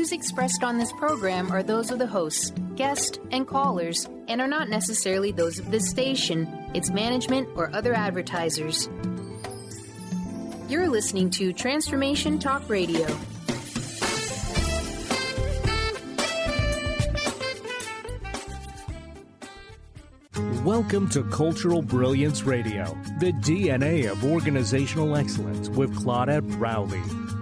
views expressed on this program are those of the hosts, guests, and callers, and are not necessarily those of this station, its management, or other advertisers. You're listening to Transformation Talk Radio. Welcome to Cultural Brilliance Radio, the DNA of organizational excellence with Claudette Rowley.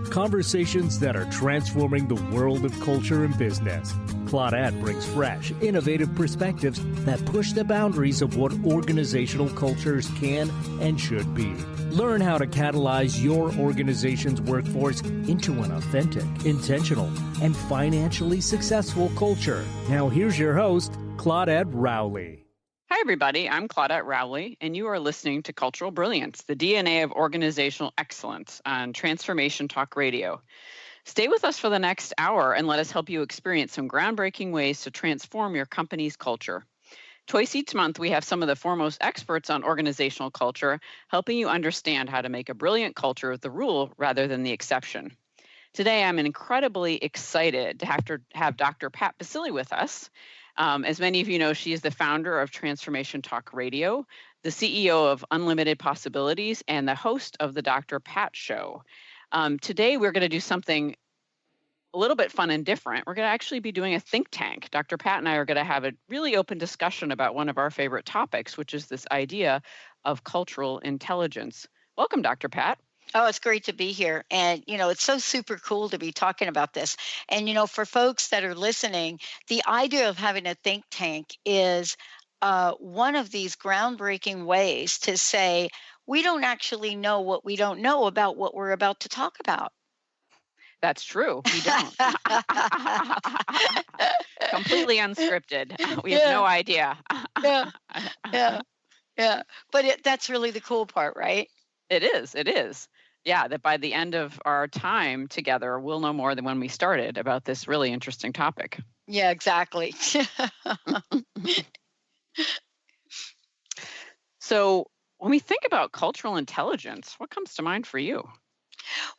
Conversations that are transforming the world of culture and business. Claudette brings fresh, innovative perspectives that push the boundaries of what organizational cultures can and should be. Learn how to catalyze your organization's workforce into an authentic, intentional, and financially successful culture. Now here's your host, Claudette Rowley. Hi, everybody. I'm Claudette Rowley, and you are listening to Cultural Brilliance, the DNA of organizational excellence on Transformation Talk Radio. Stay with us for the next hour and let us help you experience some groundbreaking ways to transform your company's culture. Twice each month, we have some of the foremost experts on organizational culture, helping you understand how to make a brilliant culture the rule rather than the exception. Today, I'm incredibly excited to have Dr. Pat Baccili with us. As many of you know, she is the founder of Transformation Talk Radio, the CEO of Unlimited Possibilities, and the host of the Dr. Pat Show. Today, we're going to do something a little bit fun and different. We're going to actually be doing a think tank. Dr. Pat and I are going to have a really open discussion about one of our favorite topics, which is this idea of cultural intelligence. Welcome, Dr. Pat. Oh, it's great to be here. And, it's so super cool to be talking about this. And, for folks that are listening, the idea of having a think tank is one of these groundbreaking ways to say, we don't actually know what we don't know about what we're about to talk about. That's true. We don't. Completely unscripted. We have no idea. Yeah. But that's really the cool part, right? It is. Yeah, that by the end of our time together, we'll know more than when we started about this really interesting topic. Yeah, exactly. So when we think about cultural intelligence, what comes to mind for you?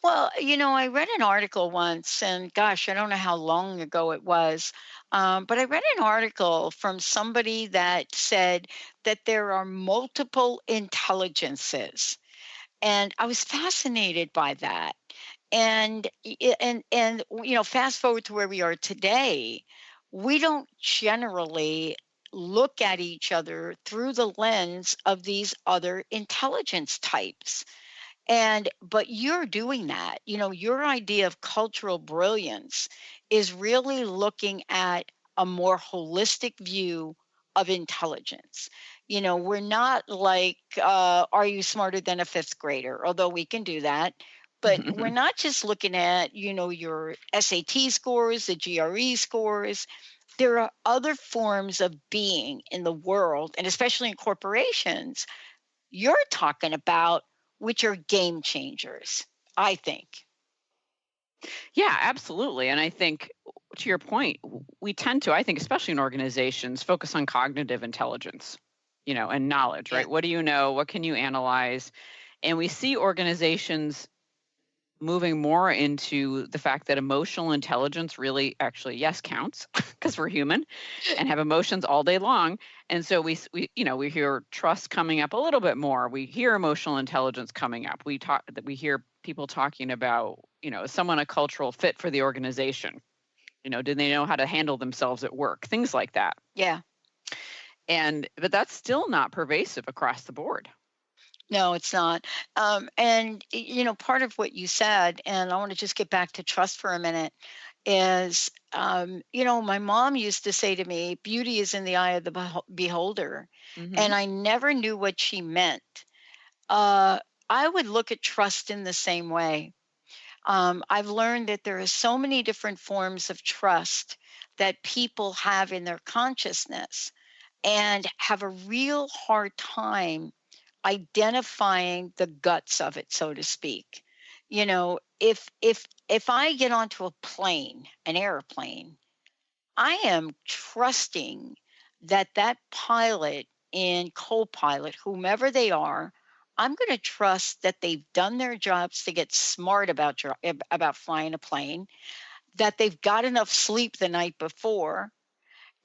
Well, I read an article once, and gosh, I don't know how long ago it was, but I read an article from somebody that said that there are multiple intelligences. And I was fascinated by that. And fast forward to where we are today, we don't generally look at each other through the lens of these other intelligence types. But you're doing that. Your idea of cultural brilliance is really looking at a more holistic view of intelligence. We're not like, are you smarter than a fifth grader? Although we can do that. But we're not just looking at, your SAT scores, the GRE scores. There are other forms of being in the world, and especially in corporations, you're talking about, which are game changers, I think. Yeah, absolutely. And I think, to your point, we tend to, I think, especially in organizations, focus on cognitive intelligence, and knowledge, right? What do you know? What can you analyze? And we see organizations moving more into the fact that emotional intelligence really actually, yes, counts because we're human and have emotions all day long. And so we hear trust coming up a little bit more. We hear emotional intelligence coming up. We hear people talking about, is someone a cultural fit for the organization? Do they know how to handle themselves at work? Things like that. Yeah. But that's still not pervasive across the board. No, it's not. Part of what you said, and I want to just get back to trust for a minute, is, my mom used to say to me, beauty is in the eye of the beholder. Mm-hmm. And I never knew what she meant. I would look at trust in the same way. I've learned that there are so many different forms of trust that people have in their consciousness and have a real hard time identifying the guts of it, so to speak. If I get onto a plane, an airplane, I am trusting that pilot and co-pilot, whomever they are, I'm going to trust that they've done their jobs to get smart about flying a plane, that they've got enough sleep the night before.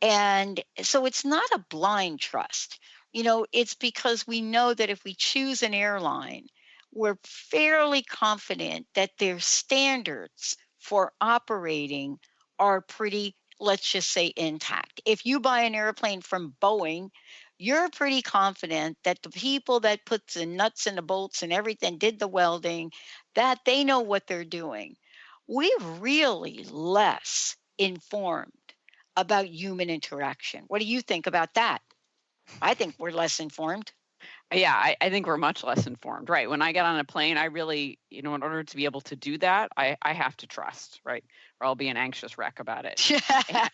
And so it's not a blind trust. It's because we know that if we choose an airline, we're fairly confident that their standards for operating are pretty, let's just say, intact. If you buy an airplane from Boeing, you're pretty confident that the people that put the nuts and the bolts and everything, did the welding, that they know what they're doing. We're really less informed about human interaction. What do you think about that? I think we're less informed. Yeah, I think we're much less informed, right? When I get on a plane, I really, in order to be able to do that, I have to trust, right? Or I'll be an anxious wreck about it.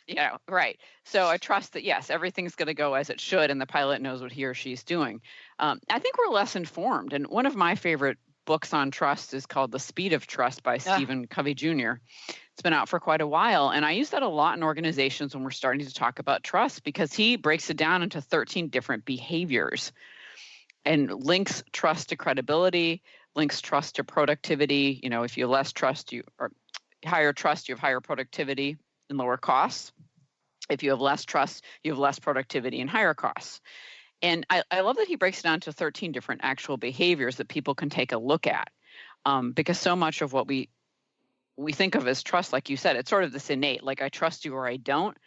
And, right. So I trust that, yes, everything's going to go as it should, and the pilot knows what he or she's doing. I think we're less informed. And one of my favorite books on trust is called The Speed of Trust by Stephen Covey Jr. It's been out for quite a while. And I use that a lot in organizations when we're starting to talk about trust, because he breaks it down into 13 different behaviors and links trust to credibility, links trust to productivity. If you have less trust, or higher trust, you have higher productivity and lower costs. If you have less trust, you have less productivity and higher costs. And I love that he breaks it down to 13 different actual behaviors that people can take a look at, because so much of what we think of as trust, like you said, it's sort of this innate, like I trust you or I don't,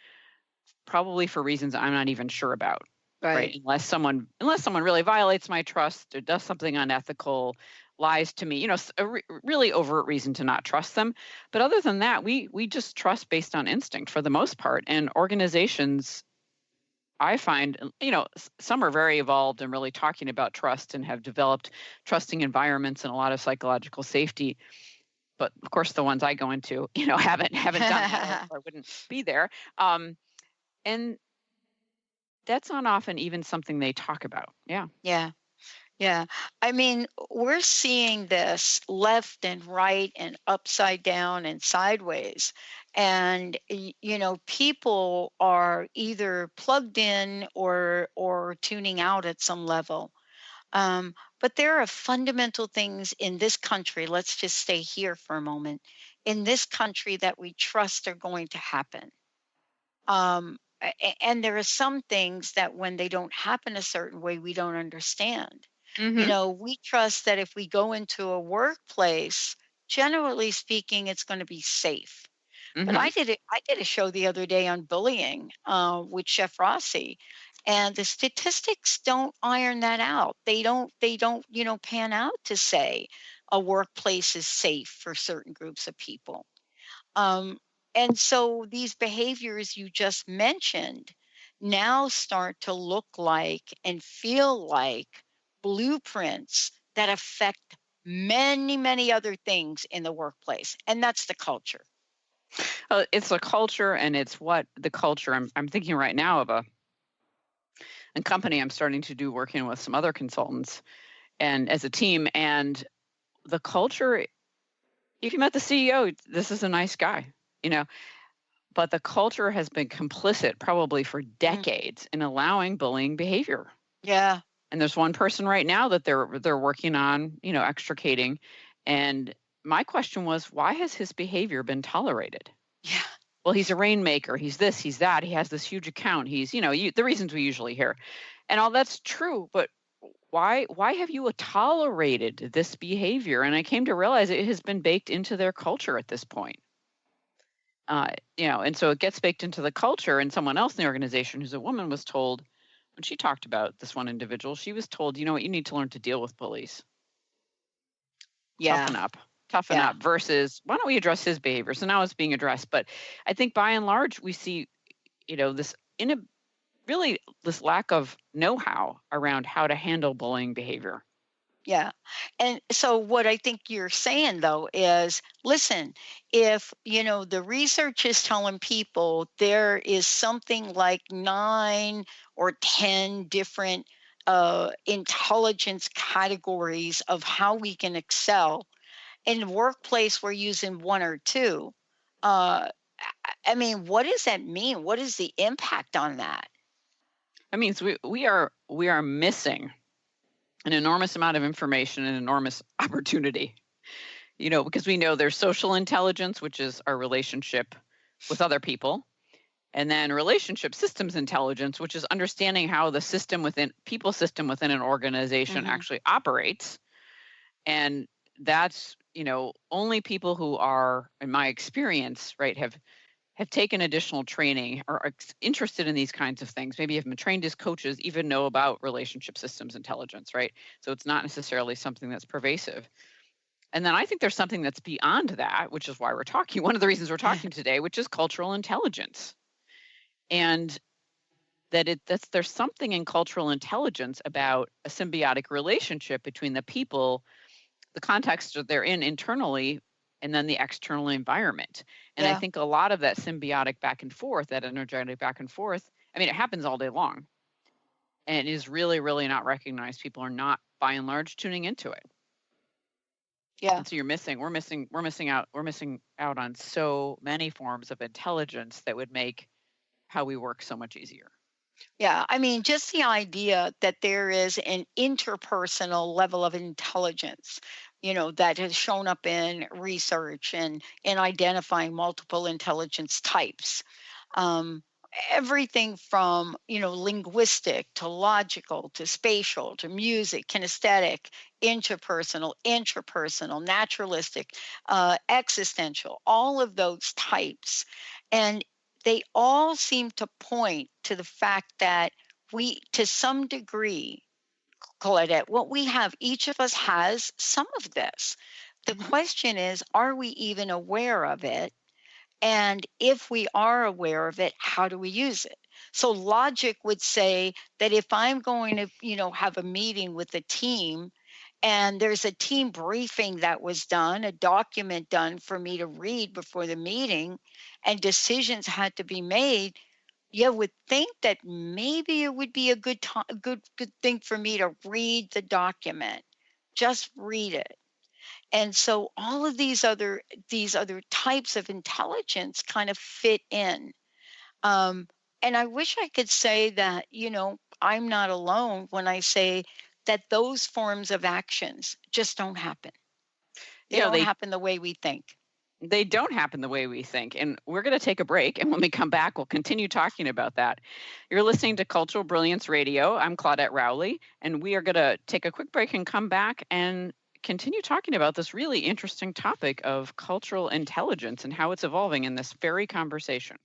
probably for reasons I'm not even sure about. Right. Unless someone really violates my trust or does something unethical, lies to me, a really overt reason to not trust them. But other than that, we just trust based on instinct for the most part. And organizations, I find, some are very evolved and really talking about trust and have developed trusting environments and a lot of psychological safety. But of course, the ones I go into, haven't done that, or I wouldn't be there. And that's not often even something they talk about. Yeah. I mean, we're seeing this left and right and upside down and sideways. And, people are either plugged in or tuning out at some level. But there are fundamental things in this country. Let's just stay here for a moment. In this country that we trust are going to happen. And there are some things that when they don't happen a certain way, we don't understand. Mm-hmm. We trust that if we go into a workplace, generally speaking, it's going to be safe. Mm-hmm. But I did a show the other day on bullying with Chef Rossi, and the statistics don't iron that out. They don't pan out to say a workplace is safe for certain groups of people. And so these behaviors you just mentioned now start to look like and feel like blueprints that affect many, many other things in the workplace. And that's the culture. It's a culture, and it's what the culture, I'm thinking right now of a company I'm starting to do, working with some other consultants and as a team. And the culture, if you met the CEO, this is a nice guy. But the culture has been complicit probably for decades in allowing bullying behavior. Yeah. And there's one person right now that they're working on, extricating. And my question was, why has his behavior been tolerated? Yeah. Well, he's a rainmaker. He's this, he's that. He has this huge account. He's, the reasons we usually hear. And all that's true, but why have you tolerated this behavior? And I came to realize it has been baked into their culture at this point. And so it gets baked into the culture. And someone else in the organization who's a woman was told, when she talked about this one individual, she was told, you need to learn to deal with bullies. Yeah. Toughen up versus why don't we address his behavior? So now it's being addressed. But I think by and large, we see, this lack of know-how around how to handle bullying behavior. Yeah. And so what I think you're saying, though, is listen, if, the research is telling people there is something like 9 or 10 different intelligence categories of how we can excel. In the workplace, we're using 1 or 2. What does that mean? What is the impact on that? That means we are missing an enormous amount of information and enormous opportunity. because we know there's social intelligence, which is our relationship with other people. And then relationship systems intelligence, which is understanding how the system within an organization actually operates. And that's, only people who are, in my experience, right, have taken additional training or are interested in these kinds of things, maybe have been trained as coaches, even know about relationship systems intelligence, right? So it's not necessarily something that's pervasive. And then I think there's something that's beyond that, which is why we're talking. One of the reasons we're talking today, which is cultural intelligence. And there's something in cultural intelligence about a symbiotic relationship between the people, the context that they're in internally, and then the external environment. And I think a lot of that symbiotic back and forth, that energetic back and forth, it happens all day long. And it is really, really not recognized. People are not, by and large, tuning into it. Yeah. And so we're missing out on so many forms of intelligence that would make how we work so much easier. Yeah, just the idea that there is an interpersonal level of intelligence, that has shown up in research and in identifying multiple intelligence types. Everything from, linguistic to logical to spatial to music, kinesthetic, interpersonal, intrapersonal, naturalistic, existential, all of those types. And they all seem to point to the fact that we, to some degree, Claudette, what we have, each of us has some of this. The question is, are we even aware of it? And if we are aware of it, how do we use it? So logic would say that if I'm going to, have a meeting with a team and there's a team briefing that was done, a document done for me to read before the meeting, and decisions had to be made, you would think that maybe it would be a good thing for me to read the document. Just read it. And so all of these other types of intelligence kind of fit in. And I wish I could say that, I'm not alone when I say that those forms of actions just don't happen. They don't happen the way we think. They don't happen the way we think. And we're going to take a break. And when we come back, we'll continue talking about that. You're listening to Cultural Brilliance Radio. I'm Claudette Rowley. And we are going to take a quick break and come back and continue talking about this really interesting topic of cultural intelligence and how it's evolving in this very conversation.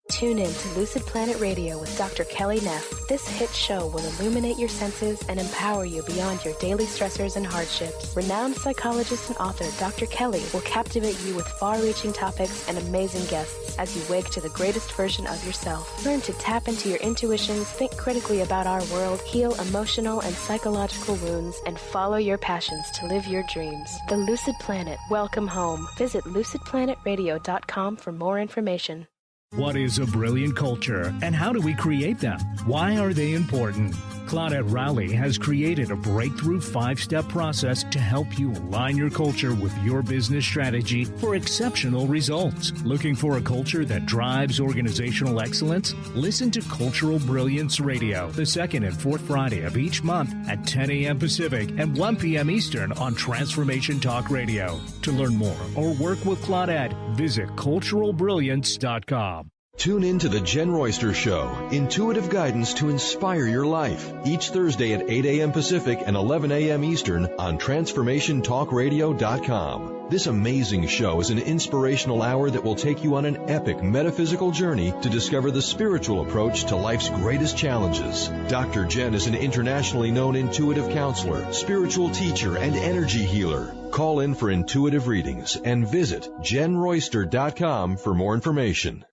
Tune in to Lucid Planet Radio with Dr. Kelly Neff. This hit show will illuminate your senses and empower you beyond your daily stressors and hardships. Renowned psychologist and author Dr. Kelly will captivate you with far-reaching topics and amazing guests as you wake to the greatest version of yourself. Learn to tap into your intuitions, think critically about our world, heal emotional and psychological wounds, and follow your passions to live your dreams. The Lucid Planet. Welcome home. Visit lucidplanetradio.com for more information. What is a brilliant culture, and how do we create them? Why are they important? Claudette Rowley has created a breakthrough 5-step process to help you align your culture with your business strategy for exceptional results. Looking for a culture that drives organizational excellence? Listen to Cultural Brilliance Radio, the second and fourth Friday of each month at 10 a.m. Pacific and 1 p.m. Eastern on Transformation Talk Radio. To learn more or work with Claudette, visit cultural-brilliance.com. Tune in to The Jen Royster Show, intuitive guidance to inspire your life, each Thursday at 8 a.m. Pacific and 11 a.m. Eastern on TransformationTalkRadio.com. This amazing show is an inspirational hour that will take you on an epic metaphysical journey to discover the spiritual approach to life's greatest challenges. Dr. Jen is an internationally known intuitive counselor, spiritual teacher, and energy healer. Call in for intuitive readings and visit JenRoyster.com for more information.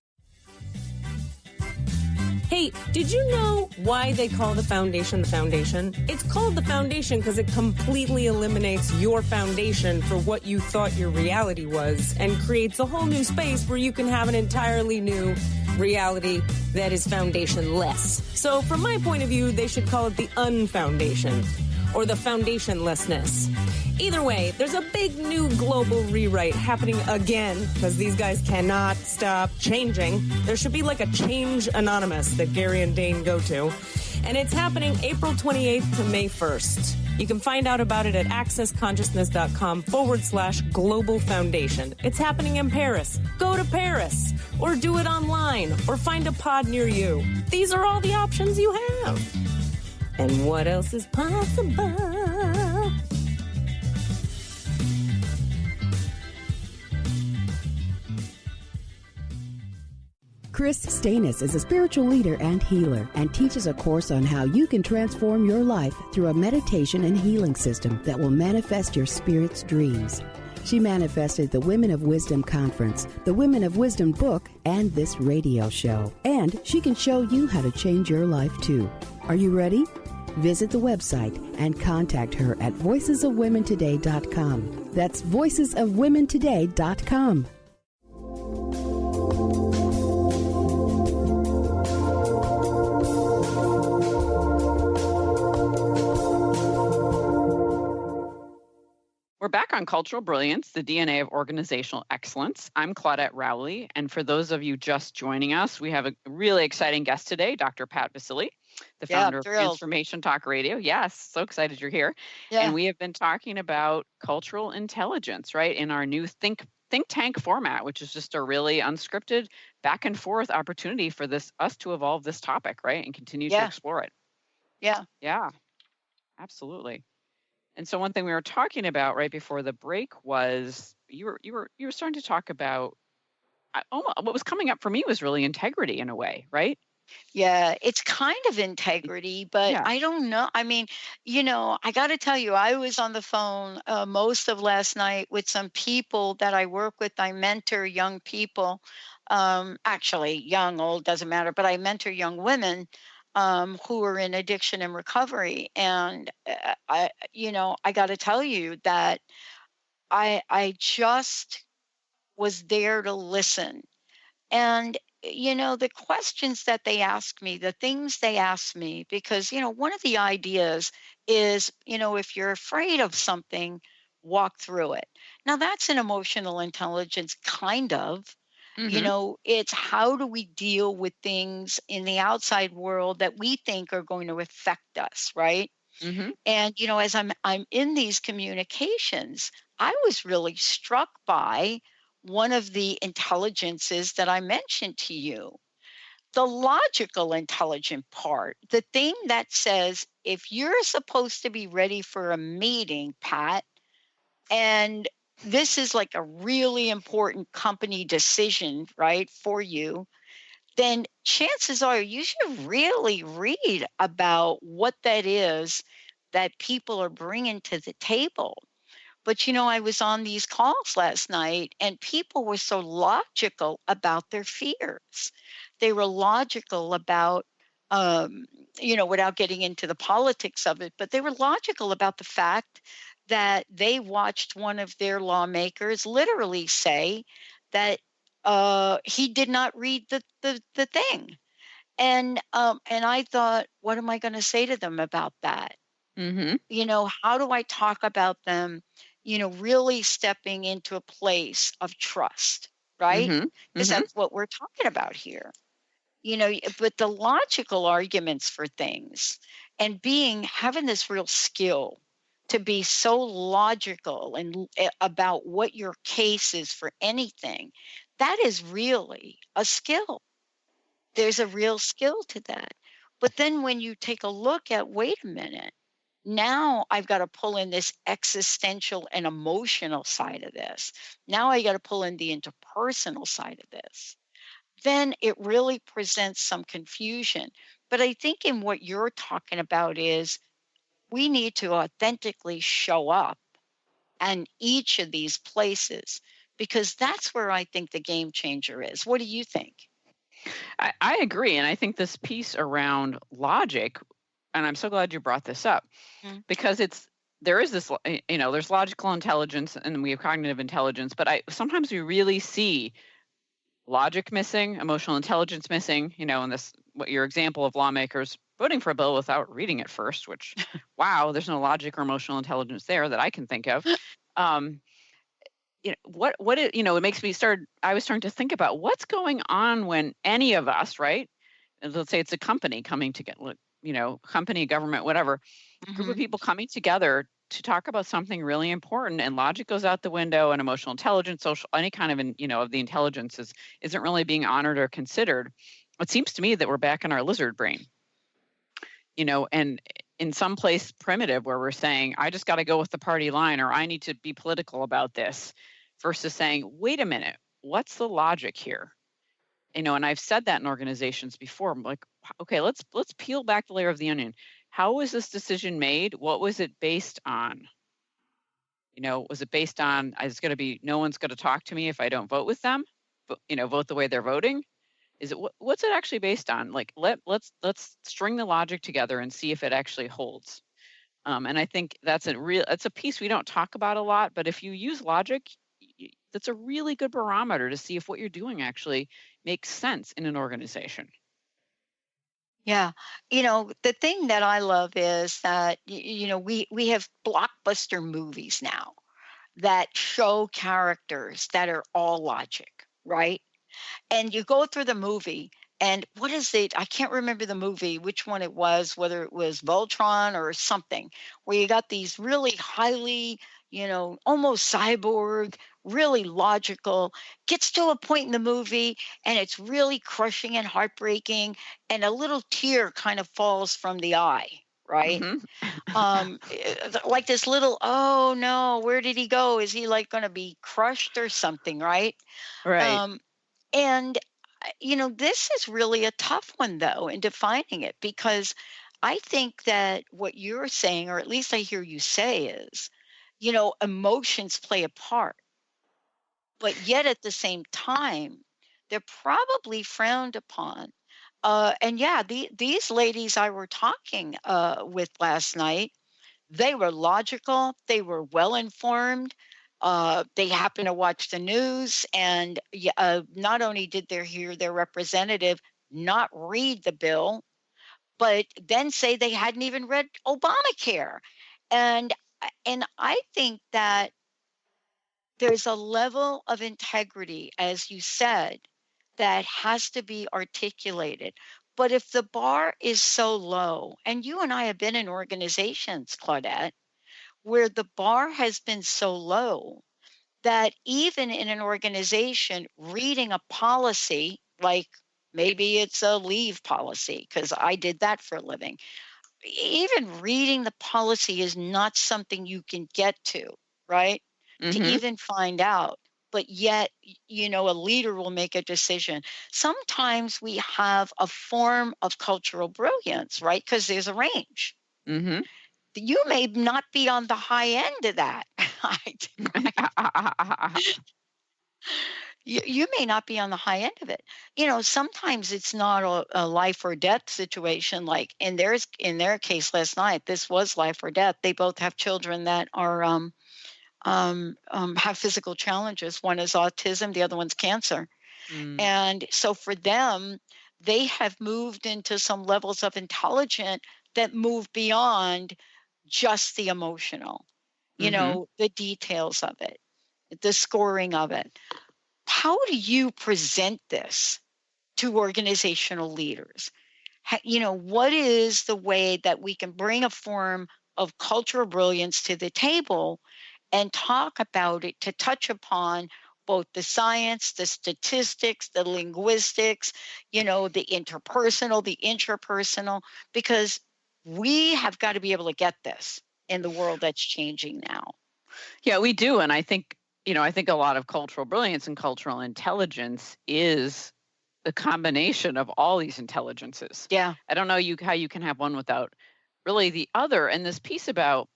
Hey, did you know why they call the foundation the foundation? It's called the foundation because it completely eliminates your foundation for what you thought your reality was and creates a whole new space where you can have an entirely new reality that is foundationless. So from my point of view, they should call it the unfoundation or the foundationlessness. Either way, there's a big new global rewrite happening again because these guys cannot stop changing. There should be like a Change Anonymous that Gary and Dane go to. And it's happening April 28th to May 1st. You can find out about it at accessconsciousness.com/global foundation. It's happening in Paris. Go to Paris or do it online or find a pod near you. These are all the options you have. And what else is possible? Chris Stanis is a spiritual leader and healer and teaches a course on how you can transform your life through a meditation and healing system that will manifest your spirit's dreams. She manifested the Women of Wisdom Conference, the Women of Wisdom book, and this radio show. And she can show you how to change your life too. Are you ready? Visit the website and contact her at voicesofwomentoday.com. That's voicesofwomentoday.com. We're back on Cultural Brilliance, the DNA of Organizational Excellence. I'm Claudette Rowley, and for those of you just joining us, we have a really exciting guest today, Dr. Pat Baccili, the founder of Transformation Talk Radio. Yes, so excited you're here. Yeah. And we have been talking about cultural intelligence, right, in our new think tank format, which is just a really unscripted back and forth opportunity for us to evolve this topic, right, and continue to explore it. Yeah. Yeah, absolutely. And so one thing we were talking about right before the break was you were starting to talk about what was coming up for me was really integrity in a way, right? Yeah, it's kind of integrity, but I don't know. I mean, I got to tell you, I was on the phone most of last night with some people that I work with. I mentor young people, actually young, old, doesn't matter, but I mentor young women who are in addiction and recovery. And I got to tell you that I just was there to listen. And, the questions that they asked me, the things they asked me, because, one of the ideas is, if you're afraid of something, walk through it. Now, that's an emotional intelligence, kind of. Mm-hmm. It's how do we deal with things in the outside world that we think are going to affect us, right? Mm-hmm. And, as I'm in these communications, I was really struck by one of the intelligences that I mentioned to you, the logical intelligent part, the thing that says, if you're supposed to be ready for a meeting, Pat, and this is like a really important company decision, right, for you, then chances are you should really read about what that is that people are bringing to the table. But, I was on these calls last night and people were so logical about their fears. They were logical about, without getting into the politics of it, but they were logical about the fact that they watched one of their lawmakers literally say that he did not read the thing. And I thought, what am I going to say to them about that? Mm-hmm. How do I talk about them, really stepping into a place of trust, right? Because mm-hmm. that's what we're talking about here. But the logical arguments for things and having this real skill to be so logical and about what your case is for anything, that is really a skill. There's a real skill to that. But then when you take a look at, wait a minute, now I've got to pull in this existential and emotional side of this. Now I got to pull in the interpersonal side of this. Then it really presents some confusion. But I think in what you're talking about is we need to authentically show up in each of these places, because that's where I think the game changer is. What do you think? I agree. And I think this piece around logic, and I'm so glad you brought this up, because there's logical intelligence and we have cognitive intelligence, but sometimes we really see logic missing, emotional intelligence missing, in this, what your example of lawmakers, voting for a bill without reading it first, which, wow, there's no logic or emotional intelligence there that I can think of. It makes me I was starting to think about what's going on when any of us, right? Let's say it's a company coming together, company, government, whatever, group of people coming together to talk about something really important, and logic goes out the window, and emotional intelligence, social, any kind of, of the intelligence isn't really being honored or considered. It seems to me that we're back in our lizard brain, and in some place primitive where we're saying, I just got to go with the party line, or I need to be political about this, versus saying, wait a minute, what's the logic here? And I've said that in organizations before. I'm like, okay, let's peel back the layer of the onion. How was this decision made? What was it based on? Was it based on no one's going to talk to me if I don't vote with them? Vote the way they're voting? Is it what's it actually based on? Like let's string the logic together and see if it actually holds. And I think that's a piece we don't talk about a lot. But if you use logic, that's a really good barometer to see if what you're doing actually makes sense in an organization. Yeah. The thing that I love is that, we have blockbuster movies now that show characters that are all logic, right? And you go through the movie, and what is it? I can't remember the movie, which one it was, whether it was Voltron or something, where you got these really highly, almost cyborg, really logical, gets to a point in the movie and it's really crushing and heartbreaking, and a little tear kind of falls from the eye, right? Like this little, oh no, where did he go? Is he like going to be crushed or something, right? Right. And this is really a tough one, though, in defining it, because I think that what you're saying, or at least I hear you say, is, emotions play a part. But yet at the same time, they're probably frowned upon. And yeah, these ladies I were talking with last night, they were logical, they were well-informed. They happened to watch the news, and not only did they hear their representative not read the bill, but then say they hadn't even read Obamacare. And I think that there's a level of integrity, as you said, that has to be articulated. But if the bar is so low, and you and I have been in organizations, Claudette, where the bar has been so low that even in an organization, reading a policy, like maybe it's a leave policy, because I did that for a living, even reading the policy is not something you can get to, right? To even find out. But yet, a leader will make a decision. Sometimes we have a form of cultural brilliance, right? Because there's a range. You may not be on the high end of that. You may not be on the high end of it. Sometimes it's not a life or death situation. Like in their case last night, this was life or death. They both have children that are have physical challenges. One is autism, the other one's cancer. And so for them, they have moved into some levels of intelligence that move beyond just the emotional, the details of it, the scoring of it. How do you present this to organizational leaders? What is the way that we can bring a form of cultural brilliance to the table and talk about it, to touch upon both the science, the statistics, the linguistics, the interpersonal, the intrapersonal, because we have got to be able to get this in the world that's changing now. Yeah, we do. And I think, I think a lot of cultural brilliance and cultural intelligence is the combination of all these intelligences. Yeah. I don't know how you can have one without really the other. And this piece about,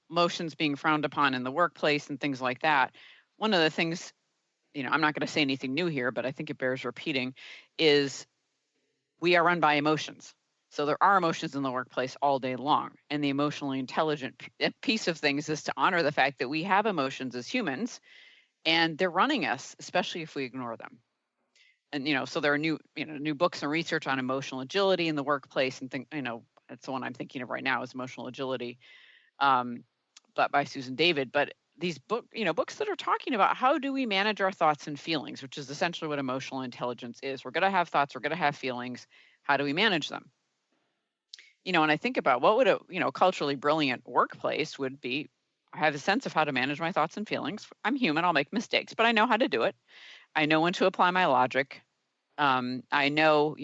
emotions being frowned upon in the workplace and things like that. One of the things, I'm not going to say anything new here, but I think it bears repeating, is we are run by emotions. So there are emotions in the workplace all day long. And the emotionally intelligent piece of things is to honor the fact that we have emotions as humans, and they're running us, especially if we ignore them. so there are new books and research on emotional agility in the workplace, and that's the one I'm thinking of right now is Emotional Agility, but by Susan David. But these books that are talking about how do we manage our thoughts and feelings, which is essentially what emotional intelligence is. We're going to have thoughts, we're going to have feelings. How do we manage them? And I think about what would a culturally brilliant workplace would be. I have a sense of how to manage my thoughts and feelings. I'm human, I'll make mistakes, but I know how to do it. I know when to apply my logic. I know,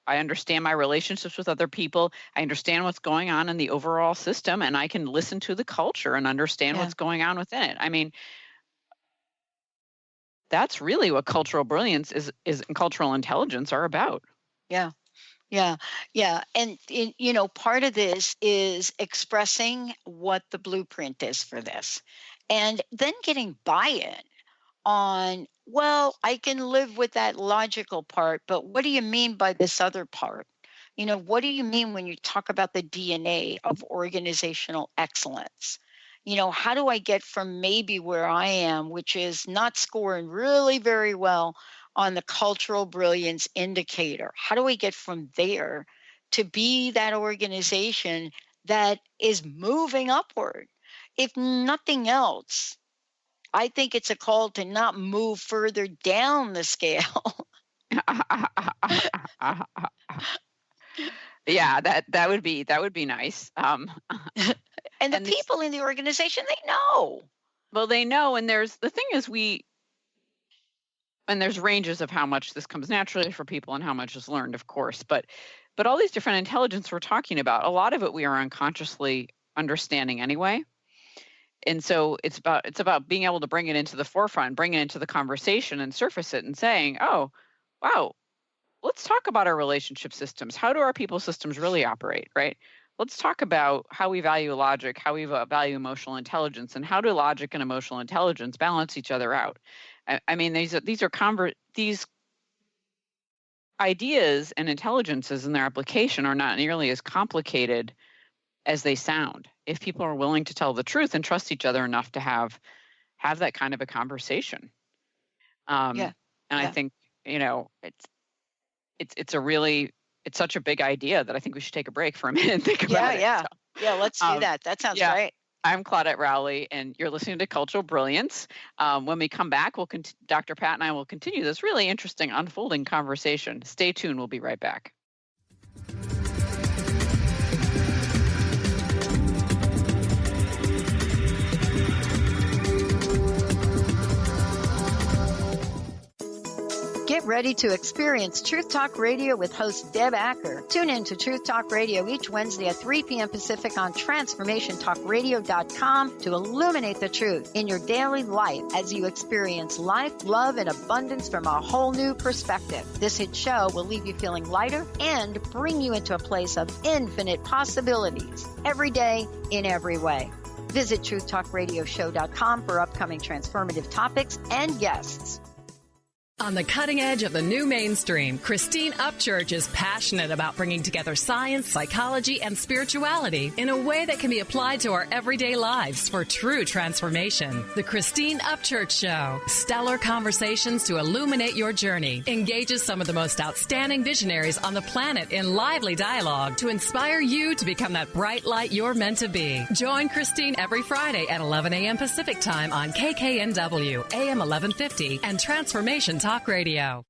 I understand my relationships with other people. I understand what's going on in the overall system, and I can listen to the culture and understand what's going on within it. I mean, that's really what cultural brilliance is and cultural intelligence are about. Yeah. And, part of this is expressing what the blueprint is for this, and then getting buy-in on, well, I can live with that logical part, but what do you mean by this other part? What do you mean when you talk about the DNA of organizational excellence? How do I get from maybe where I am, which is not scoring really very well on the cultural brilliance indicator? How do we get from there to be that organization that is moving upward? If nothing else, I think it's a call to not move further down the scale. Yeah, that would be nice. And the people in the organization, they know. Well, they know, and the thing is and there's ranges of how much this comes naturally for people and how much is learned, of course. But all these different intelligence we're talking about, a lot of it we are unconsciously understanding anyway. And so it's about being able to bring it into the forefront, bring it into the conversation and surface it and saying, oh, wow, let's talk about our relationship systems. How do our people systems really operate, right? Let's talk about how we value logic, how we value emotional intelligence, and how do logic and emotional intelligence balance each other out. I mean, these ideas and intelligences in their application are not nearly as complicated as they sound if people are willing to tell the truth and trust each other enough to have that kind of a conversation. And I think, it's such a big idea that I think we should take a break for a minute and think about it. Yeah, let's do that. That sounds great. I'm Claudette Rowley, and you're listening to Cultural Brilliance. When we come back, Dr. Pat and I will continue this really interesting unfolding conversation. Stay tuned. We'll be right back. Get ready to experience Truth Talk Radio with host Deb Acker. Tune in to Truth Talk Radio each Wednesday at 3 p.m. Pacific on TransformationTalkRadio.com to illuminate the truth in your daily life as you experience life, love, and abundance from a whole new perspective. This hit show will leave you feeling lighter and bring you into a place of infinite possibilities every day in every way. Visit TruthTalkRadioshow.com for upcoming transformative topics and guests. On the cutting edge of the new mainstream, Christine Upchurch is passionate about bringing together science, psychology, and spirituality in a way that can be applied to our everyday lives for true transformation. The Christine Upchurch Show, stellar conversations to illuminate your journey, engages some of the most outstanding visionaries on the planet in lively dialogue to inspire you to become that bright light you're meant to be. Join Christine every Friday at 11 a.m. Pacific Time on KKNW, AM 1150, and Transformation Talk Radio.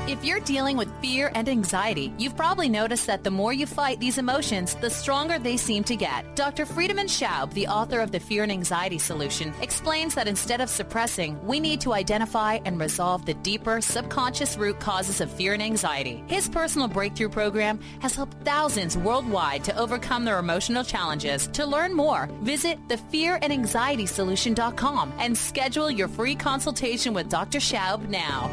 If you're dealing with fear and anxiety, you've probably noticed that the more you fight these emotions, the stronger they seem to get. Dr. Friedemann Schaub, the author of The Fear and Anxiety Solution, explains that instead of suppressing, we need to identify and resolve the deeper subconscious root causes of fear and anxiety. His personal breakthrough program has helped thousands worldwide to overcome their emotional challenges. To learn more, visit thefearandanxietysolution.com and schedule your free consultation with Dr. Schaub now.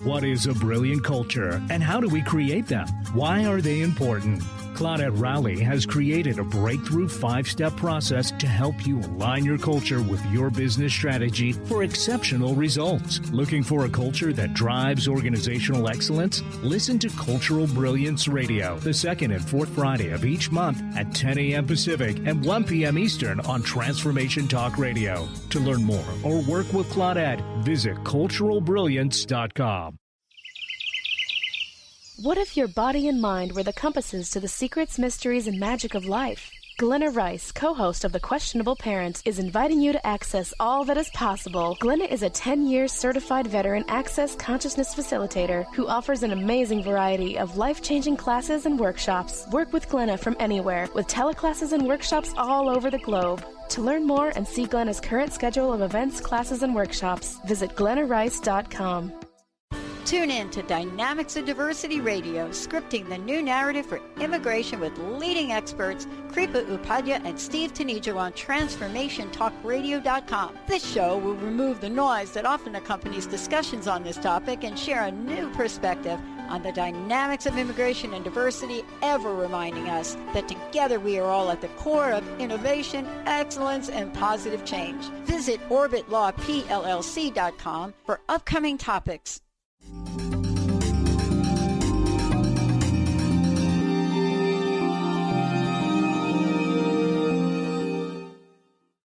What is a brilliant culture, and how do we create them? Why are they important? Claudette Rowley has created a breakthrough 5-step process to help you align your culture with your business strategy for exceptional results. Looking for a culture that drives organizational excellence? Listen to Cultural Brilliance Radio, the second and fourth Friday of each month at 10 a.m. Pacific and 1 p.m. Eastern on Transformation Talk Radio. To learn more or work with Claudette, visit cultural-brilliance.com. What if your body and mind were the compasses to the secrets, mysteries, and magic of life? Glenna Rice, co-host of The Questionable Parent, is inviting you to access all that is possible. Glenna is a 10-year certified veteran access consciousness facilitator who offers an amazing variety of life-changing classes and workshops. Work with Glenna from anywhere, with teleclasses and workshops all over the globe. To learn more and see Glenna's current schedule of events, classes, and workshops, visit glennarice.com. Tune in to Dynamics of Diversity Radio, scripting the new narrative for immigration with leading experts Kripa Upadhyaya and Steve Tanijo on TransformationTalkRadio.com. This show will remove the noise that often accompanies discussions on this topic and share a new perspective on the dynamics of immigration and diversity, ever reminding us that together we are all at the core of innovation, excellence, and positive change. Visit OrbitLawPLLC.com for upcoming topics.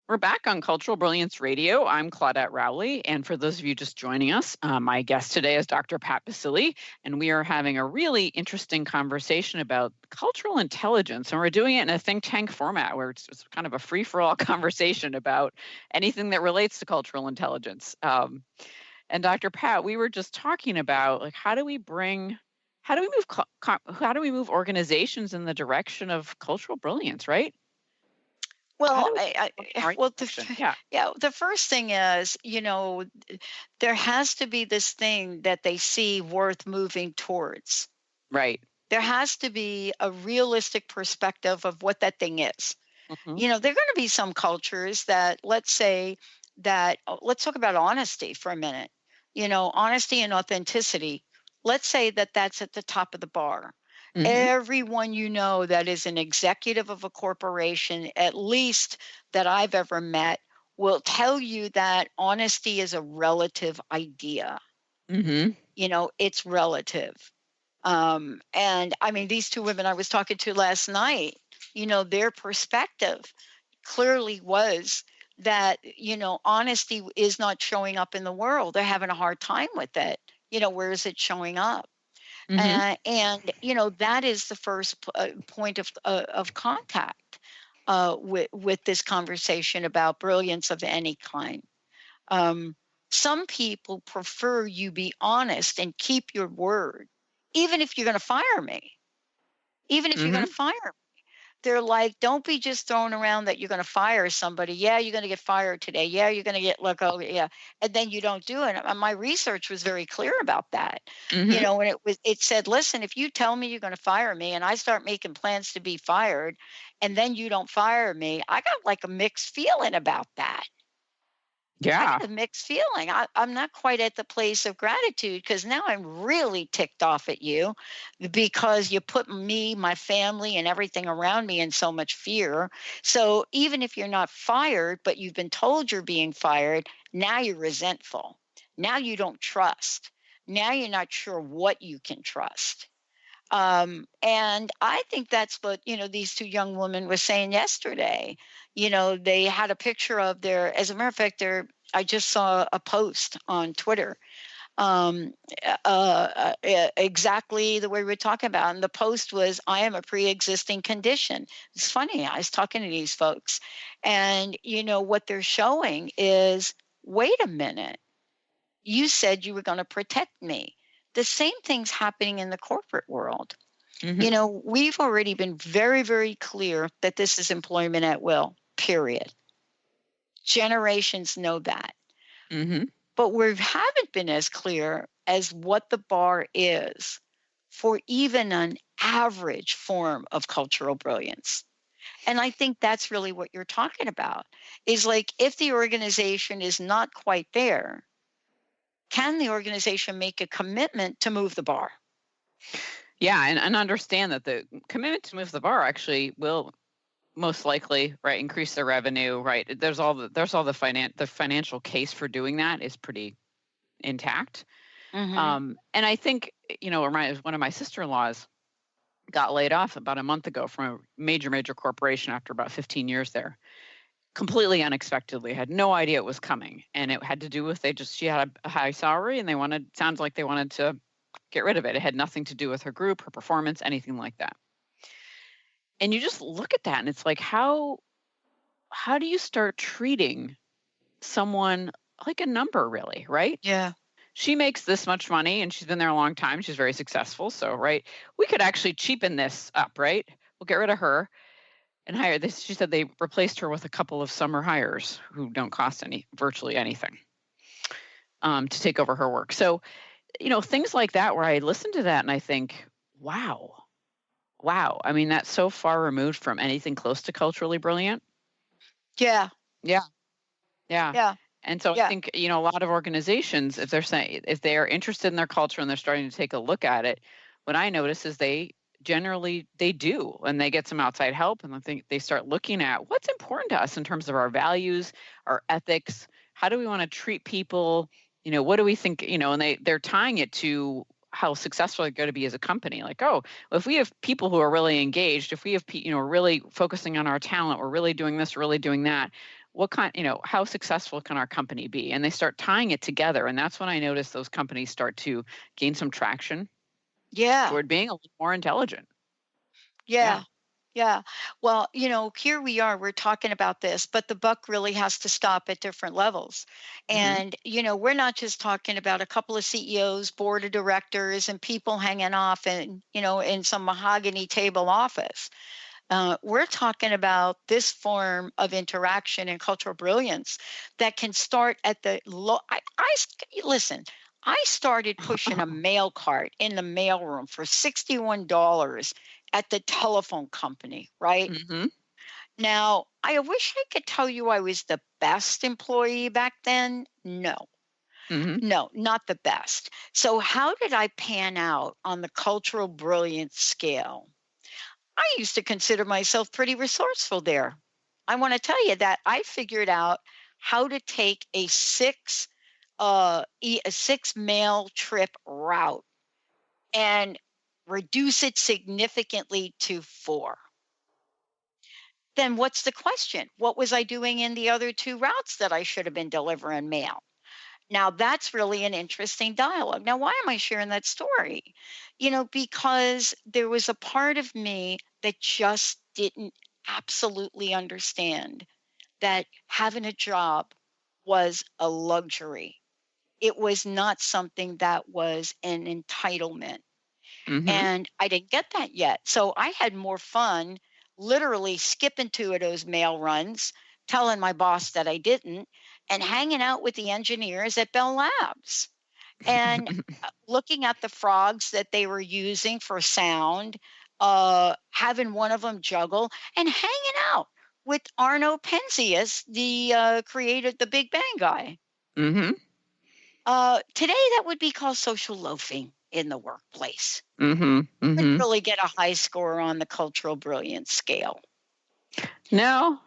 We're back on Cultural Brilliance Radio. I'm Claudette Rowley, and for those of you just joining us, my guest today is Dr. Pat Baccili, and we are having a really interesting conversation about cultural intelligence, and we're doing it in a think tank format where it's kind of a free-for-all conversation about anything that relates to cultural intelligence. And Dr. Pat, we were just talking about like how do we move organizations in the direction of cultural brilliance, right? Well, the first thing is, there has to be this thing that they see worth moving towards. Right. There has to be a realistic perspective of what that thing is. Mm-hmm. There are going to be some cultures that, let's talk about honesty for a minute. Honesty and authenticity. Let's say that that's at the top of the bar. Mm-hmm. Everyone that is an executive of a corporation, at least that I've ever met, will tell you that honesty is a relative idea. Mm-hmm. It's relative. And I mean, these two women I was talking to last night, their perspective clearly was that, honesty is not showing up in the world. They're having a hard time with it. Where is it showing up? Mm-hmm. And that is the first point of contact with this conversation about brilliance of any kind. Some people prefer you be honest and keep your word, even if you're going to fire me. Even if mm-hmm. you're going to fire me. They're like, don't be just throwing around that you're going to fire somebody. Yeah, you're going to get fired today. Yeah, you're going to get let go. Yeah, and then you don't do it. And my research was very clear about that. Mm-hmm. When it said, listen, if you tell me you're going to fire me and I start making plans to be fired, and then you don't fire me, I got like a mixed feeling about that. Yeah. I got a mixed feeling. I'm not quite at the place of gratitude because now I'm really ticked off at you because you put me, my family, and everything around me in so much fear. So even if you're not fired, but you've been told you're being fired, now you're resentful. Now you don't trust. Now you're not sure what you can trust. And I think that's what, these two young women were saying yesterday. They had a picture of as a matter of fact, I just saw a post on Twitter, exactly the way we're talking about. And the post was, I am a pre-existing condition. It's funny. I was talking to these folks and, what they're showing is, wait a minute, you said you were going to protect me. The same thing's happening in the corporate world. Mm-hmm. We've already been very, very clear that this is employment at will, period. Generations know that. Mm-hmm. But we haven't been as clear as what the bar is for even an average form of cultural brilliance. And I think that's really what you're talking about, is like if the organization is not quite there, can the organization make a commitment to move the bar? Yeah, and understand that the commitment to move the bar actually will most likely, right, increase their revenue, right? There's all the financial case for doing that is pretty intact. Mm-hmm. And I think, one of my sister-in-laws got laid off about a month ago from a major corporation after about 15 years there. Completely unexpectedly, had no idea it was coming. And it had to do with she had a high salary and sounds like they wanted to get rid of it. It had nothing to do with her group, her performance, anything like that. And you just look at that and it's like, how do you start treating someone like a number, really, right? Yeah. She makes this much money and she's been there a long time. She's very successful. So, right, we could actually cheapen this up, right? We'll get rid of her and hire this. She said they replaced her with a couple of summer hires who don't cost virtually anything to take over her work. So, things like that where I listen to that and I think, wow. I mean, that's so far removed from anything close to culturally brilliant. Yeah. And so I think, a lot of organizations, if they are interested in their culture and they're starting to take a look at it, what I notice is they do, and they get some outside help, and I think they start looking at what's important to us in terms of our values, our ethics. How do we want to treat people? What do we think, and they're tying it to how successful they're going to be as a company. Like, if we have people who are really engaged, if we have, really focusing on our talent, we're really doing this, really doing that, what kind, how successful can our company be? And they start tying it together. And that's when I notice those companies start to gain some traction. Yeah. Toward being a little more intelligent. Yeah. Well, here we are, we're talking about this, but the buck really has to stop at different levels. And, we're not just talking about a couple of CEOs, board of directors, and people hanging off and, in some mahogany table office. We're talking about this form of interaction and cultural brilliance that can start at the low. Listen, I started pushing a mail cart in the mailroom for $61 at the telephone company, right? Mm-hmm. Now, I wish I could tell you I was the best employee back then. No. Mm-hmm. No, not the best. So how did I pan out on the cultural brilliance scale? I used to consider myself pretty resourceful there. I want to tell you that I figured out how to take a six mail trip route and reduce it significantly to 4. Then what's the question? What was I doing in the other 2 routes that I should have been delivering mail? Now, that's really an interesting dialogue. Now, why am I sharing that story? Because there was a part of me that just didn't absolutely understand that having a job was a luxury. It was not something that was an entitlement. Mm-hmm. And I didn't get that yet. So I had more fun literally skipping 2 of those mail runs, telling my boss that I didn't, and hanging out with the engineers at Bell Labs and looking at the frogs that they were using for sound, having one of them juggle, and hanging out with Arno Penzias, the creator, the Big Bang guy. Mm-hmm. Today, that would be called social loafing in the workplace. Mm-hmm. Mm-hmm. Wouldn't really get a high score on the cultural brilliance scale. No.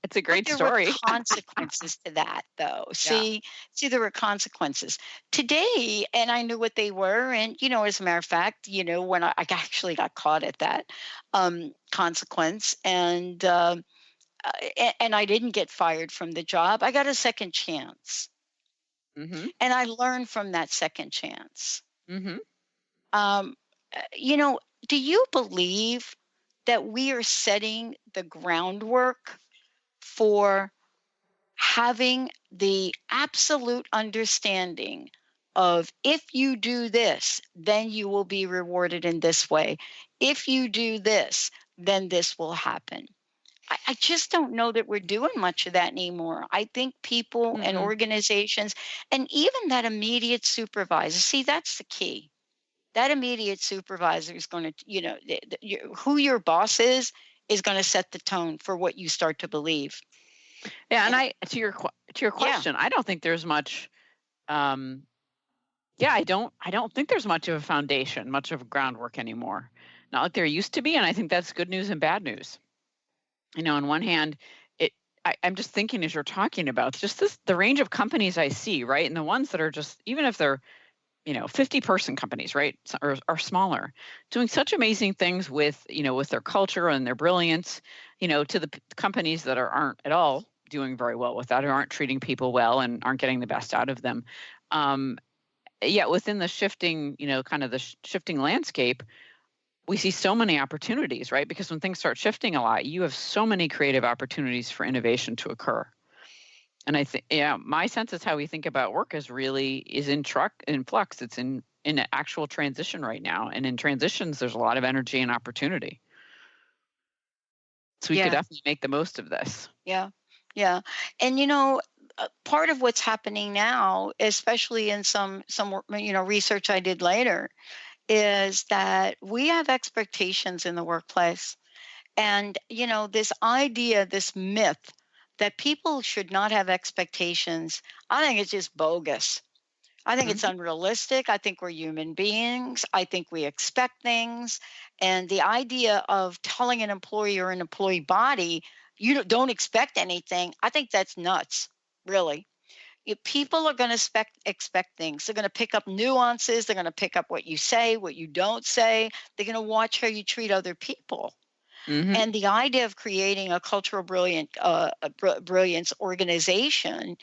It's a great story. There were consequences to that, though. See, there were consequences today, and I knew what they were. And as a matter of fact, when I actually got caught at that consequence, and I didn't get fired from the job, I got a second chance. Mm-hmm. And I learned from that second chance. Mm-hmm. Do you believe that we are setting the groundwork for having the absolute understanding of, if you do this, then you will be rewarded in this way. If you do this, then this will happen. I just don't know that we're doing much of that anymore. I think people and organizations, and even that immediate supervisor, see, that's the key. That immediate supervisor is going to, who your boss is going to set the tone for what you start to believe. Yeah, and to your question, I don't think there's much. I don't think there's much of a foundation, much of a groundwork anymore. Not like there used to be, and I think that's good news and bad news. On one hand, I'm just thinking as you're talking about just the range of companies I see, right, and the ones that are just, even if they're 50-person companies, right, or smaller, doing such amazing things with their culture and their brilliance, to the companies that aren't at all doing very well with that, or aren't treating people well and aren't getting the best out of them. yet within the shifting, kind of the shifting landscape, we see so many opportunities, right? Because when things start shifting a lot, you have so many creative opportunities for innovation to occur. And I think, my sense is how we think about work is in flux. It's in an actual transition right now. And in transitions, there's a lot of energy and opportunity. So we could definitely make the most of this. Yeah. Yeah. And, part of what's happening now, especially in some research I did later, is that we have expectations in the workplace. And, this idea, this myth that people should not have expectations, I think it's just bogus. I think it's unrealistic. I think we're human beings. I think we expect things. And the idea of telling an employee or an employee body, you don't expect anything, I think that's nuts, really. If people are going to expect things. They're going to pick up nuances. They're going to pick up what you say, what you don't say. They're going to watch how you treat other people. And the idea of creating a cultural brilliance organization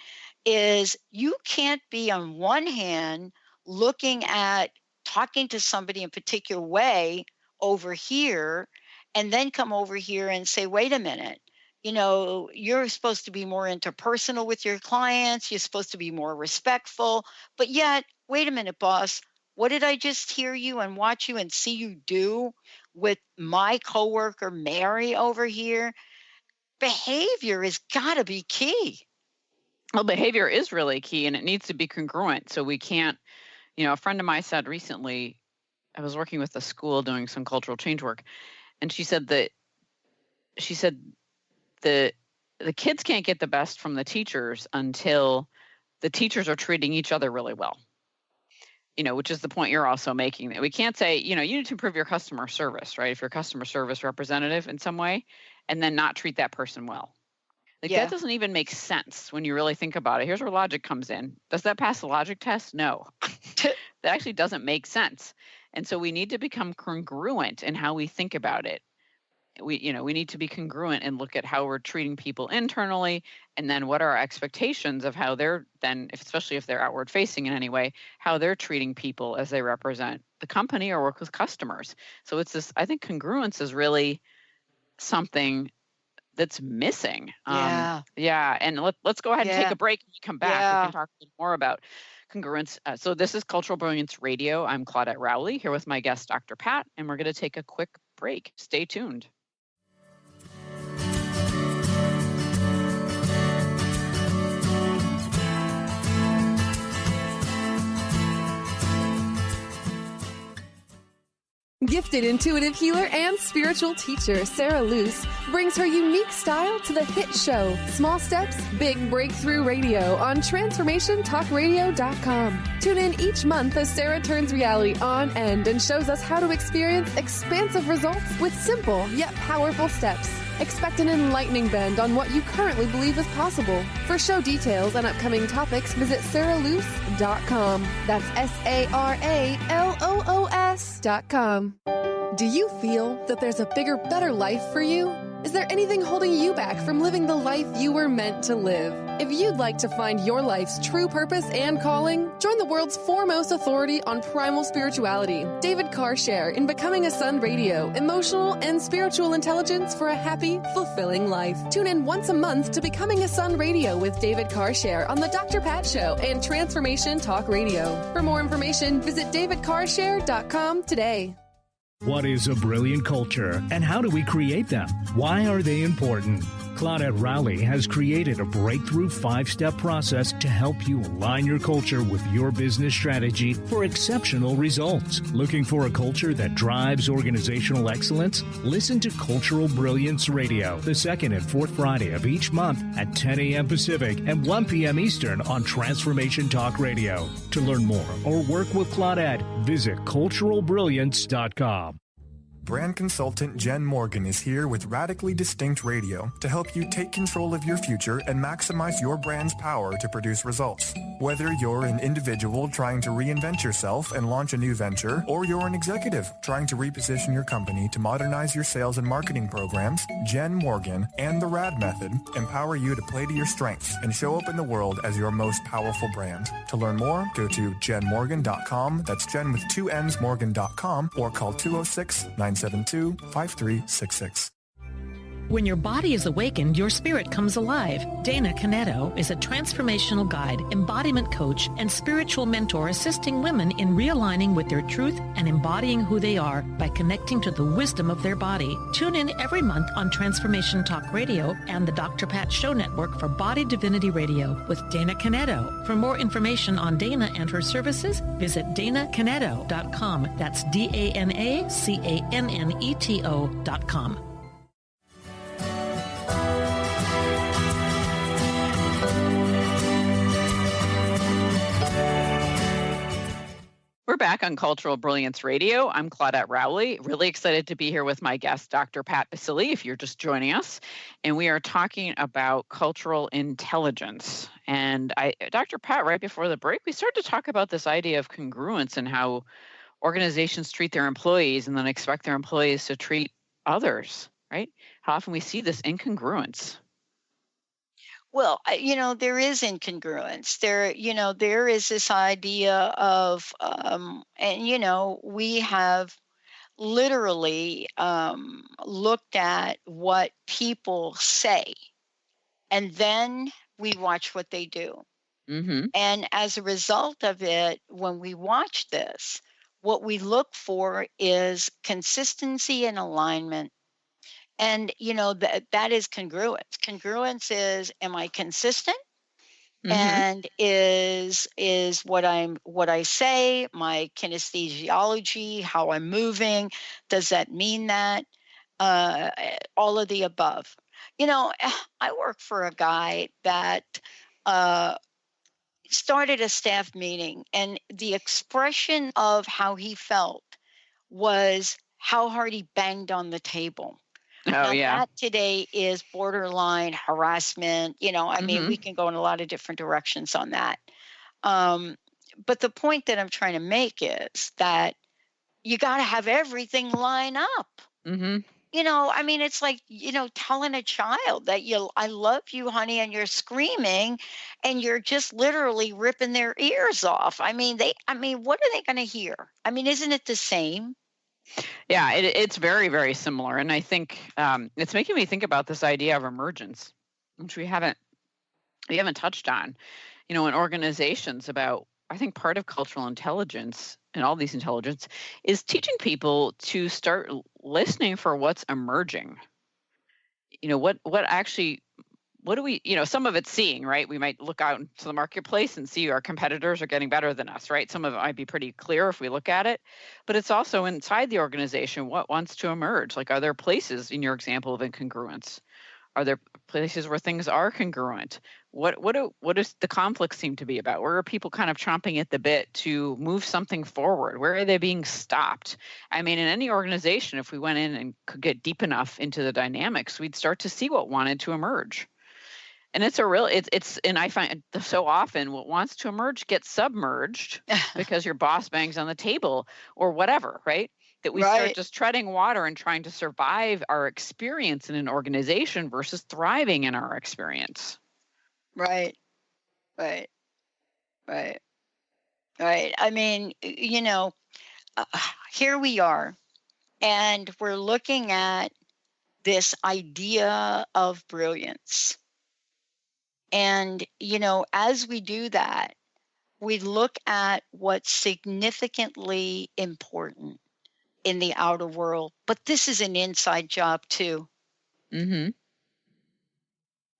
is you can't be on one hand looking at talking to somebody in a particular way over here and then come over here and say, wait a minute, you're supposed to be more interpersonal with your clients. You're supposed to be more respectful. But yet, wait a minute, boss, what did I just hear you and watch you and see you do with my coworker, Mary, over here? Behavior has got to be key. Well, behavior is really key, and it needs to be congruent. So we can't, a friend of mine said recently, I was working with a school doing some cultural change work, and she said the kids can't get the best from the teachers until the teachers are treating each other really well. Which is the point you're also making, that we can't say, you need to improve your customer service, right? If you're a customer service representative in some way, and then not treat that person well. That doesn't even make sense when you really think about it. Here's where logic comes in. Does that pass the logic test? No. That actually doesn't make sense. And so we need to become congruent in how we think about it. We need to be congruent and look at how we're treating people internally, and then what are our expectations of how they're then, especially if they're outward facing in any way, how they're treating people as they represent the company or work with customers. So it's this, I think congruence is really something that's missing. And let's go ahead and take a break and come back. We can talk a little more about congruence. So this is Cultural Brilliance Radio. I'm Claudette Rowley here with my guest, Dr. Pat, and we're going to take a quick break. Stay tuned. Gifted intuitive healer and spiritual teacher Sarah Luce brings her unique style to the hit show Small Steps, Big Breakthrough Radio on TransformationTalkRadio.com. Tune in each month as Sarah turns reality on end and shows us how to experience expansive results with simple yet powerful steps. Expect an enlightening bend on what you currently believe is possible. For show details and upcoming topics, visit sarahluce.com. That's SARALOOS.com. Do you feel that there's a bigger, better life for you? Is there anything holding you back from living the life you were meant to live? If you'd like to find your life's true purpose and calling, join the world's foremost authority on primal spirituality, David Carshare, in Becoming a Sun Radio, emotional and spiritual intelligence for a happy, fulfilling life. Tune in once a month to Becoming a Sun Radio with David Carshare on The Dr. Pat Show and Transformation Talk Radio. For more information, visit davidcarshare.com today. What is a brilliant culture, and how do we create them? Why are they important? Claudette Rowley has created a breakthrough 5-step process to help you align your culture with your business strategy for exceptional results. Looking for a culture that drives organizational excellence? Listen to Cultural Brilliance Radio, the second and fourth Friday of each month at 10 a.m. Pacific and 1 p.m. Eastern on Transformation Talk Radio. To learn more or work with Claudette, visit cultural-brilliance.com. brand consultant Jen Morgan is here with Radically Distinct Radio to help you take control of your future and maximize your brand's power to produce results. Whether you're an individual trying to reinvent yourself and launch a new venture, or you're an executive trying to reposition your company to modernize your sales and marketing programs, Jen Morgan and the RAD method empower you to play to your strengths and show up in the world as your most powerful brand. To learn more, go to jenmorgan.com. That's Jen with 2 N's, Morgan.com, or call 206-972-5366. When your body is awakened, your spirit comes alive. Dana Canetto is a transformational guide, embodiment coach, and spiritual mentor assisting women in realigning with their truth and embodying who they are by connecting to the wisdom of their body. Tune in every month on Transformation Talk Radio and the Dr. Pat Show Network for Body Divinity Radio with Dana Canetto. For more information on Dana and her services, visit danacanetto.com. That's DANACANNETO.com. We're back on Cultural Brilliance Radio. I'm Claudette Rowley. Really excited to be here with my guest, Dr. Pat Baccili, if you're just joining us. And we are talking about cultural intelligence. And Dr. Pat, right before the break, we started to talk about this idea of congruence and how organizations treat their employees and then expect their employees to treat others, right? How often we see this incongruence. Well, there is incongruence. There is this idea of, we have literally looked at what people say, and then we watch what they do. Mm-hmm. And as a result of it, when we watch this, what we look for is consistency and alignment. And, that is congruence. Congruence is, am I consistent? Mm-hmm. And is what I say, my kinesthesiology, how I'm moving, does that mean that? All of the above. I work for a guy that started a staff meeting, and the expression of how he felt was how hard he banged on the table. Now, that today is borderline harassment. I mean, we can go in a lot of different directions on that. But the point that I'm trying to make is that you got to have everything line up. Mm-hmm. I mean, it's like, telling a child that I love you, honey, and you're screaming and you're just literally ripping their ears off. I mean, what are they going to hear? I mean, isn't it the same? Yeah, it's very, very similar. And I think it's making me think about this idea of emergence, which we haven't touched on, in organizations about, I think part of cultural intelligence and all these intelligence is teaching people to start listening for what's emerging. What do we, some of it's seeing, right? We might look out into the marketplace and see our competitors are getting better than us, right? Some of it might be pretty clear if we look at it, but it's also inside the organization, what wants to emerge? Like, are there places in your example of incongruence? Are there places where things are congruent? What does the conflict seem to be about? Where are people kind of chomping at the bit to move something forward? Where are they being stopped? I mean, in any organization, if we went in and could get deep enough into the dynamics, we'd start to see what wanted to emerge. And it's and I find so often what wants to emerge gets submerged because your boss bangs on the table or whatever, right? That we start just treading water and trying to survive our experience in an organization versus thriving in our experience. Right. I mean, here we are, and we're looking at this idea of brilliance. And, as we do that, we look at what's significantly important in the outer world. But this is an inside job, too. Mm-hmm.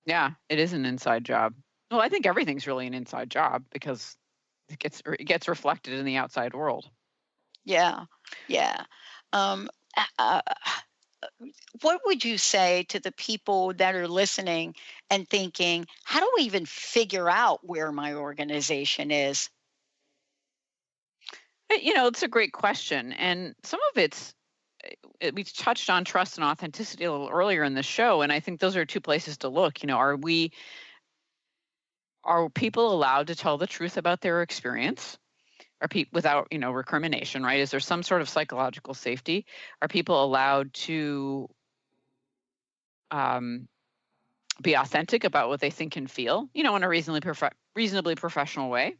Yeah, it is an inside job. Well, I think everything's really an inside job because it gets reflected in the outside world. Yeah. What would you say to the people that are listening and thinking, how do we even figure out where my organization is? It's a great question. And some of it's we touched on trust and authenticity a little earlier in the show, and I think those are two places to look. Are people allowed to tell the truth about their experience? Without, recrimination, right? Is there some sort of psychological safety? Are people allowed to be authentic about what they think and feel, in a reasonably professional way?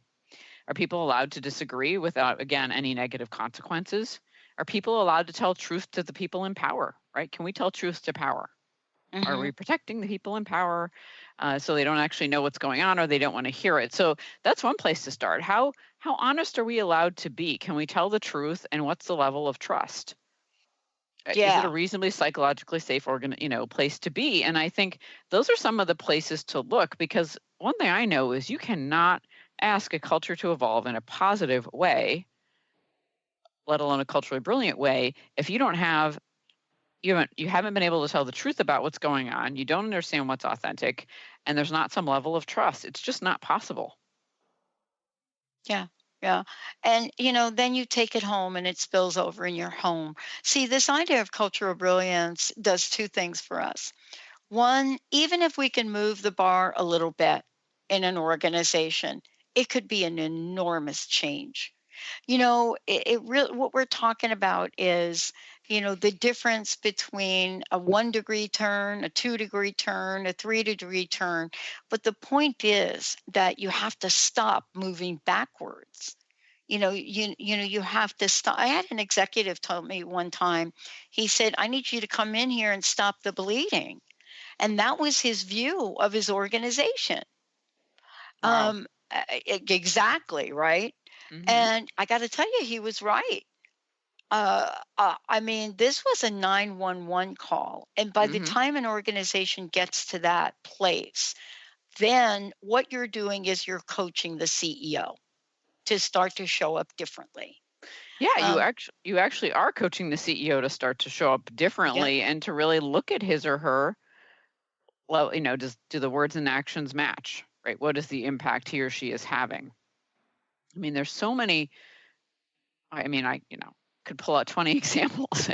Are people allowed to disagree without, again, any negative consequences? Are people allowed to tell truth to the people in power, right? Can we tell truth to power? Mm-hmm. Are we protecting the people in power so they don't actually know what's going on, or they don't want to hear it? So that's one place to start. How honest are we allowed to be? Can we tell the truth, and what's the level of trust? Yeah. Is it a reasonably psychologically safe place to be? And I think those are some of the places to look, because one thing I know is you cannot ask a culture to evolve in a positive way, let alone a culturally brilliant way, if you haven't been able to tell the truth about what's going on, you don't understand what's authentic, and there's not some level of trust. It's just not possible. Yeah. Yeah. And, then you take it home and it spills over in your home. See, this idea of cultural brilliance does two things for us. One, even if we can move the bar a little bit in an organization, it could be an enormous change. It really, what we're talking about is, the difference between a 1-degree turn, a 2-degree turn, a 3-degree turn. But the point is that you have to stop moving backwards. You have to stop. I had an executive tell me one time, he said, I need you to come in here and stop the bleeding. And that was his view of his organization. Wow. Exactly, right? Mm-hmm. And I got to tell you, he was right. This was a 911 call. And by the time an organization gets to that place, then what you're doing is you're coaching the CEO to start to show up differently. Yeah, you actually are coaching the CEO to start to show up differently, and to really look at his or her, do the words and actions match, right? What is the impact he or she is having? There's so many, I could pull out 20 examples.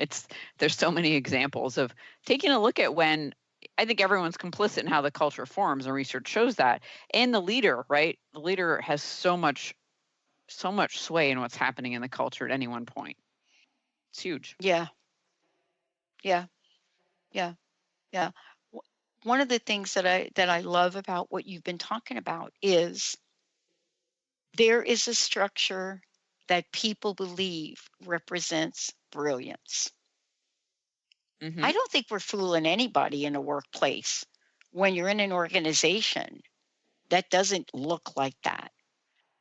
There's so many examples of taking a look at when I think everyone's complicit in how the culture forms, and research shows that. And the leader, right? The leader has so much sway in what's happening in the culture at any one point. It's huge. Yeah. One of the things that I love about what you've been talking about is there is a structure that people believe represents brilliance. Mm-hmm. I don't think we're fooling anybody in a workplace when you're in an organization that doesn't look like that.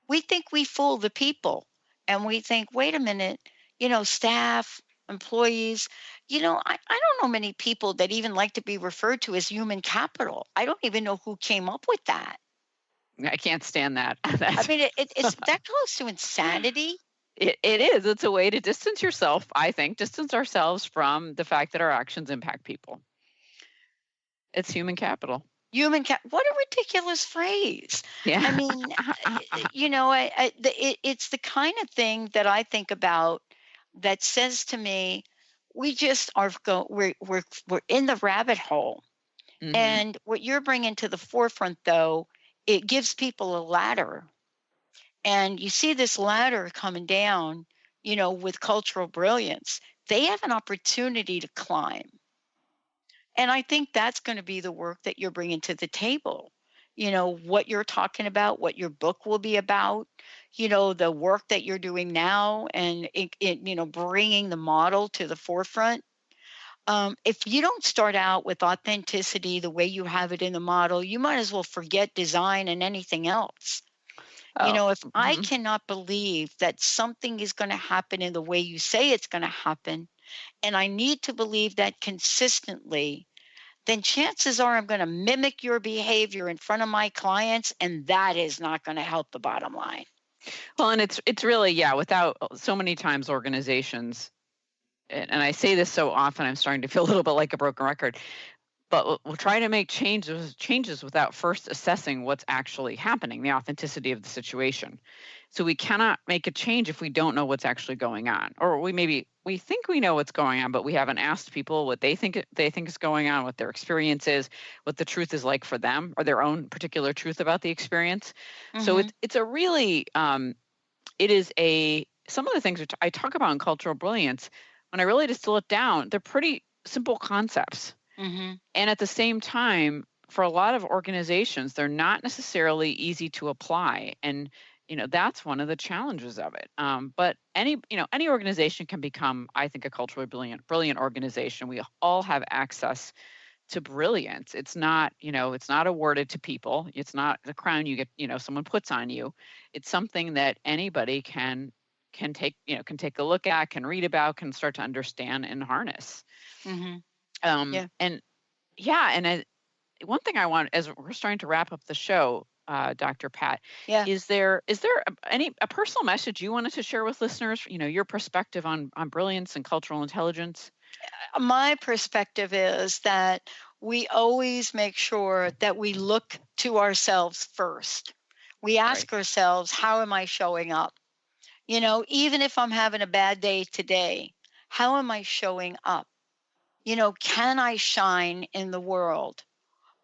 We think we fool the people, and we think, wait a minute, staff, employees, I don't know many people that even like to be referred to as human capital. I don't even know who came up with that. I can't stand that. It's that close to insanity. It is. It's a way to distance yourself, I think, distance ourselves from the fact that our actions impact people. It's human capital. What a ridiculous phrase. Yeah. It's the kind of thing that I think about that says to me, we just we're in the rabbit hole. Mm-hmm. And what you're bringing to the forefront, though, it gives people a ladder. And you see this ladder coming down, with cultural brilliance. They have an opportunity to climb. And I think that's going to be the work that you're bringing to the table. What you're talking about, what your book will be about, the work that you're doing now, and, bringing the model to the forefront. If you don't start out with authenticity the way you have it in the model, you might as well forget design and anything else. If I cannot believe that something is going to happen in the way you say it's going to happen, and I need to believe that consistently, then chances are I'm going to mimic your behavior in front of my clients, and that is not going to help the bottom line. Well, and it's really, without so many times organizations, and I say this so often, I'm starting to feel a little bit like a broken record, but we'll try to make changes without first assessing what's actually happening, the authenticity of the situation. So we cannot make a change if we don't know what's actually going on, or we think we know what's going on, but we haven't asked people what they think is going on, what their experience is, what the truth is like for them, or their own particular truth about the experience. Mm-hmm. So it's a really it is some of the things which I talk about in Cultural Brilliance, when I really distill it down, they're pretty simple concepts. Mm-hmm. And at the same time, for a lot of organizations, they're not necessarily easy to apply. And that's one of the challenges of it. But any organization can become, I think, a culturally brilliant organization. We all have access to brilliance. It's not awarded to people. It's not the crown you get, someone puts on you. It's something that anybody can take a look at, can read about, can start to understand and harness. Mm-hmm. And one thing I want, as we're starting to wrap up the show, Dr. Pat, is there a personal message you wanted to share with listeners? Your perspective on brilliance and cultural intelligence. My perspective is that we always make sure that we look to ourselves first. We ask ourselves, how am I showing up? Even if I'm having a bad day today, how am I showing up? Can I shine in the world?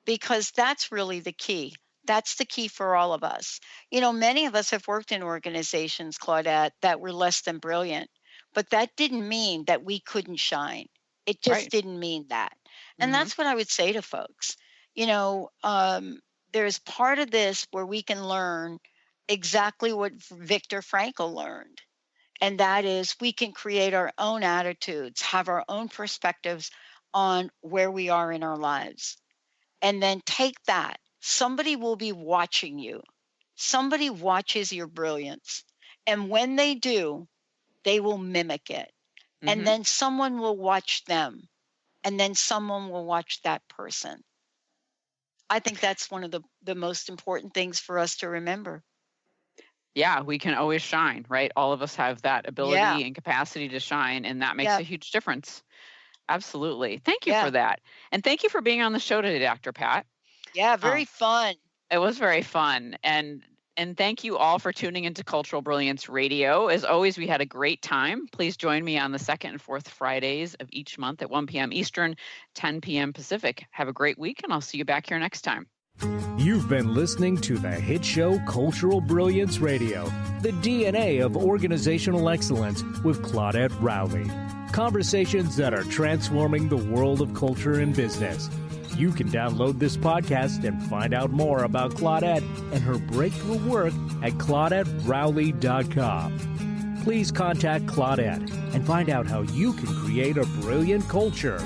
Because that's really the key. That's the key for all of us. Many of us have worked in organizations, Claudette, that were less than brilliant, but that didn't mean that we couldn't shine. It just didn't mean that. And that's what I would say to folks. There's part of this where we can learn exactly what Viktor Frankl learned. And that is, we can create our own attitudes, have our own perspectives on where we are in our lives. And then take that. Somebody will be watching you. Somebody watches your brilliance. And when they do, they will mimic it. Mm-hmm. And then someone will watch them. And then someone will watch that person. I think that's one of the most important things for us to remember. Yeah, we can always shine, right? All of us have that ability and capacity to shine, and that makes a huge difference. Absolutely. Thank you for that. And thank you for being on the show today, Dr. Pat. Yeah, very fun. It was very fun. And thank you all for tuning into Cultural Brilliance Radio. As always, we had a great time. Please join me on the second and fourth Fridays of each month at 1 p.m. Eastern, 10 p.m. Pacific. Have a great week, and I'll see you back here next time. You've been listening to the hit show Cultural Brilliance Radio, the DNA of organizational excellence with Claudette Rowley. Conversations that are transforming the world of culture and business. You can download this podcast and find out more about Claudette and her breakthrough work at ClaudetteRowley.com. Please contact Claudette and find out how you can create a brilliant culture.